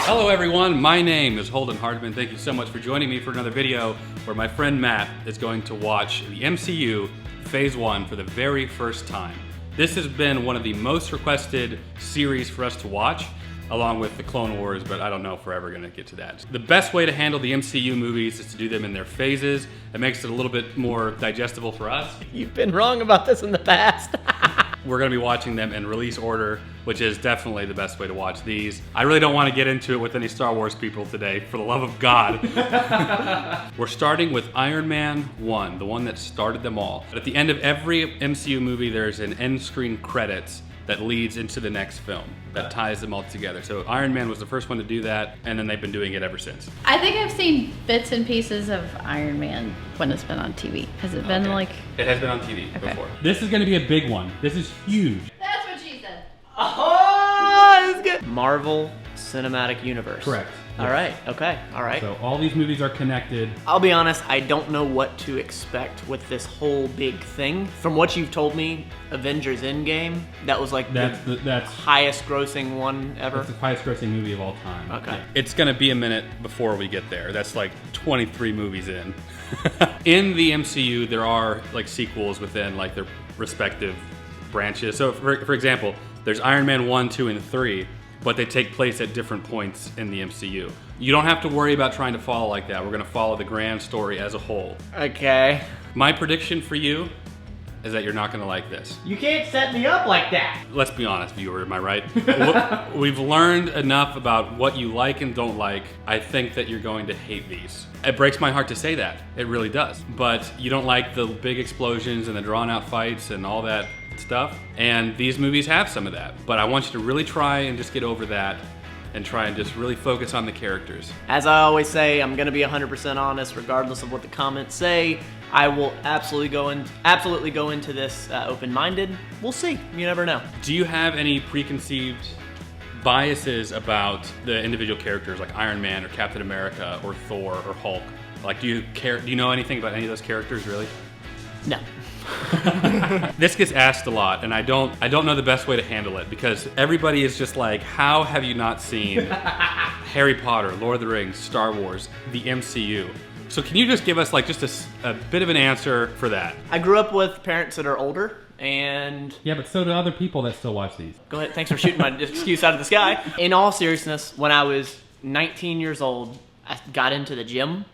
Hello everyone, my name is Holden Hardman. Thank you so much for joining me for another video where my friend Matt is going to watch the MCU Phase 1 for the very first time. This has been one of the most requested series for us to watch, along with the Clone Wars, but I don't know if we're ever gonna get to that. The best way to handle the MCU movies is to do them in their phases. It makes it a little bit more digestible for us. You've been wrong about this in the past. We're gonna be watching them in release order, which is definitely the best way to watch these. I really don't want to get into it with any Star Wars people today, for the love of God. We're starting with Iron Man 1, the one that started them all. At the end of every MCU movie, there's an end screen credits that leads into the next film that ties them all together. So Iron Man was the first one to do that, and then they've been doing it ever since. I think I've seen bits and pieces of Iron Man when it's been on TV. Has it been like... It has been on TV before. This is gonna be a big one. This is huge. That's what she said. Oh, that's good. Marvel Cinematic Universe. Correct. All right, okay, all right. So all these movies are connected. I'll be honest, I don't know what to expect with this whole big thing. From what you've told me, Avengers Endgame, that was like That's highest grossing one ever. That's the highest grossing movie of all time. Okay. It's gonna be a minute before we get there. That's like 23 movies in. In the MCU, there are like sequels within like their respective branches. So for example, there's Iron Man 1, 2, and 3, but they take place at different points in the MCU. You don't have to worry about trying to follow like that. We're gonna follow the grand story as a whole. Okay. My prediction for you is that you're not gonna like this. You can't set me up like that. Let's be honest, viewer, am I right? We've learned enough about what you like and don't like. I think that you're going to hate these. It breaks my heart to say that, it really does. But you don't like the big explosions and the drawn out fights and all that stuff, and these movies have some of that. But I want you to really try and just get over that and try and just really focus on the characters. As I always say, I'm gonna be 100% honest regardless of what the comments say. I will absolutely go into this open-minded. We'll see, you never know. Do you have any preconceived biases about the individual characters like Iron Man or Captain America or Thor or Hulk? Like, do you know anything about any of those characters, really? No. This gets asked a lot, and I don't know the best way to handle it, because everybody is just like, how have you not seen Harry Potter, Lord of the Rings, Star Wars, the MCU? So can you just give us like just a bit of an answer for that? I grew up with parents that are older, and... Yeah, but so do other people that still watch these. Go ahead, thanks for shooting my excuse out of the sky. In all seriousness, when I was 19 years old, I got into the gym,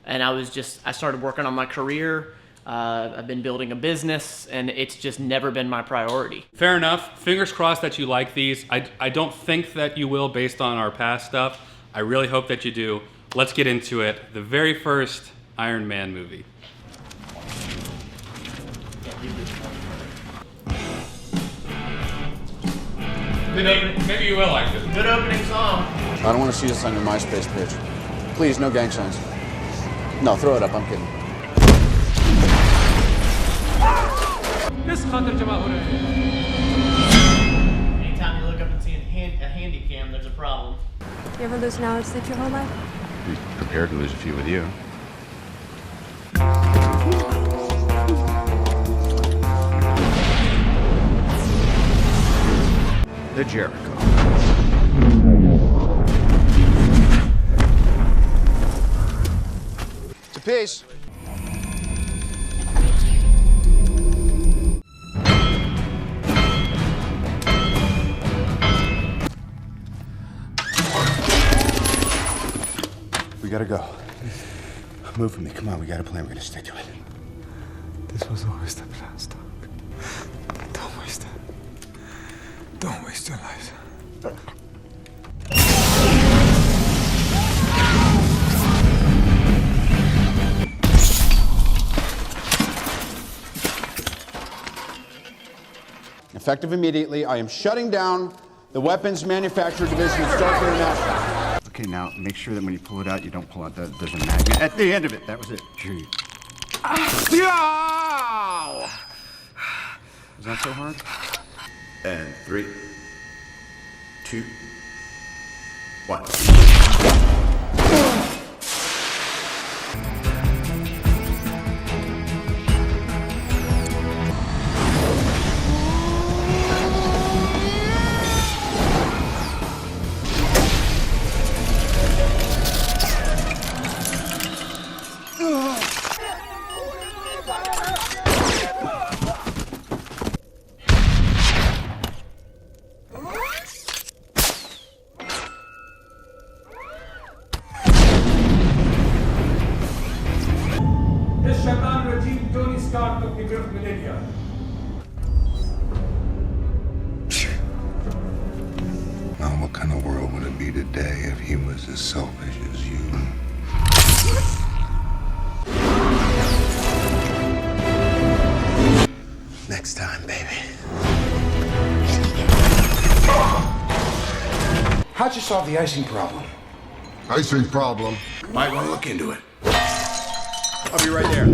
and I started working on my career. I've been building a business, and it's just never been my priority. Fair enough. Fingers crossed that you like these. I don't think that you will based on our past stuff. I really hope that you do. Let's get into it. The very first Iron Man movie. Good opening. Maybe you will like this. Good opening song. I don't want to see this on your MySpace page. Please, no gang signs. No, throw it up. I'm kidding. Anytime you look up and see a handy cam, there's a problem. You ever lose knowledge that your whole life? Be prepared to lose a few with you. The Jericho. It's a piece. We gotta go. Move for me. Come on, we got a plan. We're gonna stick to it. This was always the plan, Stark. Don't waste it. Don't waste your life. Effective immediately, I am shutting down the weapons manufacturer division of Stark International. Okay, now make sure that when you pull it out, you don't pull out there's a magnet at the end of it. That was it. Gee. Ow! Is that so hard? And 3, 2, 1. Now, what kind of world would it be today if he was as selfish as you? Next time, baby. How'd you solve the icing problem? Icing problem. Might want to look into it. I'll be right there.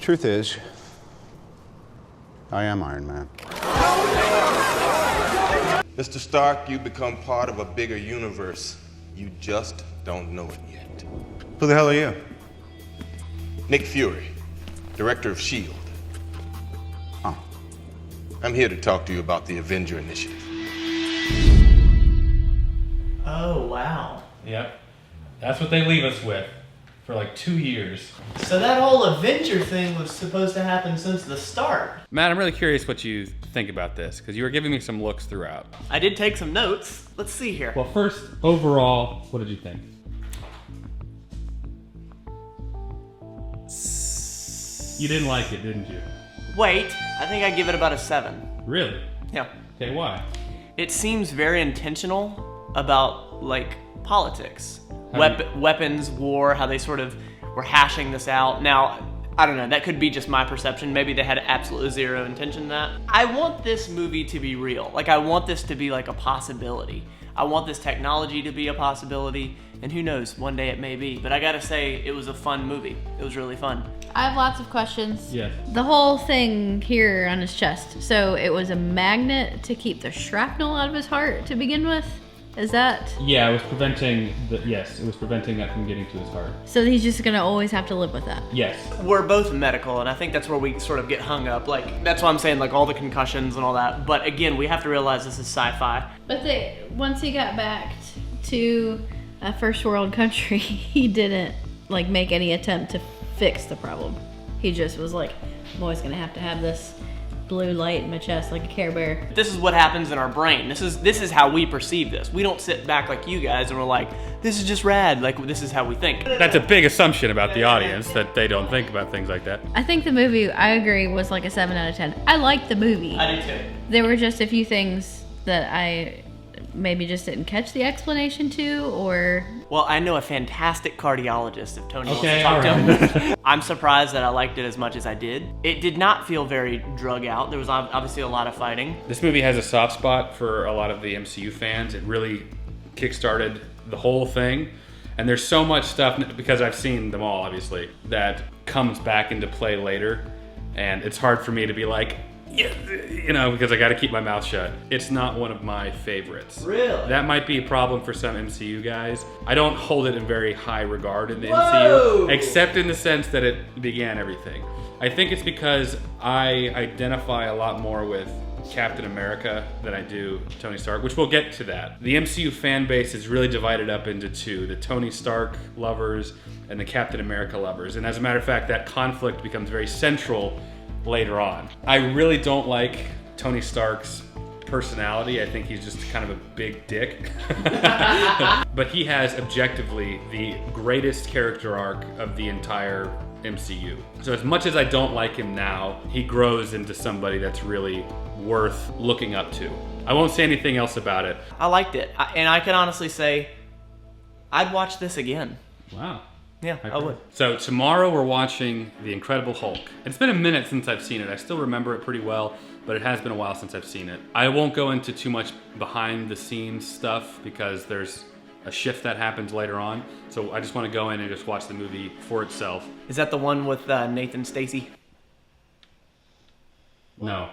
Truth is, I am Iron Man. Mr. Stark, you become part of a bigger universe. You just don't know it yet. Who the hell are you? Nick Fury, director of S.H.I.E.L.D. Oh. I'm here to talk to you about the Avenger Initiative. Oh, wow. Yep. That's what they leave us with for like 2 years. So that whole Avenger thing was supposed to happen since the start. Matt, I'm really curious what you think about this, because you were giving me some looks throughout. I did take some notes. Let's see here. Well, first, overall, what did you think? You didn't like it, didn't you? Wait, I think I give it about a 7. Really? Yeah. Okay, why? It seems very intentional about, like, politics. How do Weapons, war, how they sort of were hashing this out. Now, I don't know, that could be just my perception. Maybe they had absolutely zero intention in that. I want this movie to be real. Like, I want this to be like a possibility. I want this technology to be a possibility, and who knows, one day it may be. But I gotta say, it was a fun movie. It was really fun. I have lots of questions. Yes. The whole thing here on his chest. So it was a magnet to keep the shrapnel out of his heart to begin with? Is that? Yeah, it was preventing that from getting to his heart. So he's just gonna always have to live with that? Yes. We're both medical, and I think that's where we sort of get hung up. Like, that's why I'm saying, like, all the concussions and all that. But again, we have to realize this is sci-fi. But once he got back to a first world country, he didn't like make any attempt to fix the problem. He just was like, I'm always gonna have to have this blue light in my chest like a Care Bear. This is what happens in our brain. This is how we perceive this. We don't sit back like you guys and we're like, this is just rad. Like, this is how we think. That's a big assumption about the audience, that they don't think about things like that. I think the movie, I agree, was like a 7 out of 10. I liked the movie. I do too. There were just a few things that I maybe just didn't catch the explanation to, or... Well, I know a fantastic cardiologist if Tony wants to Okay, talk to alright. him. I'm surprised that I liked it as much as I did. It did not feel very drug out. There was obviously a lot of fighting. This movie has a soft spot for a lot of the MCU fans. It really kickstarted the whole thing. And there's so much stuff, because I've seen them all, obviously, that comes back into play later. And it's hard for me to be like, yeah, you know, because I got to keep my mouth shut. It's not one of my favorites. Really? That might be a problem for some MCU guys. I don't hold it in very high regard in the Whoa! MCU, except in the sense that it began everything. I think it's because I identify a lot more with Captain America than I do Tony Stark, which we'll get to that. The MCU fan base is really divided up into two, the Tony Stark lovers and the Captain America lovers. And as a matter of fact, that conflict becomes very central later on. I really don't like Tony Stark's personality. I think he's just kind of a big dick. But he has objectively the greatest character arc of the entire MCU. So as much as I don't like him now, he grows into somebody that's really worth looking up to. I won't say anything else about it. I liked it. And I can honestly say, I'd watch this again. Wow. Yeah, I would. So tomorrow we're watching The Incredible Hulk. It's been a minute since I've seen it. I still remember it pretty well, but it has been a while since I've seen it. I won't go into too much behind the scenes stuff because there's a shift that happens later on. So I just want to go in and just watch the movie for itself. Is that the one with Nathan Stacy? No.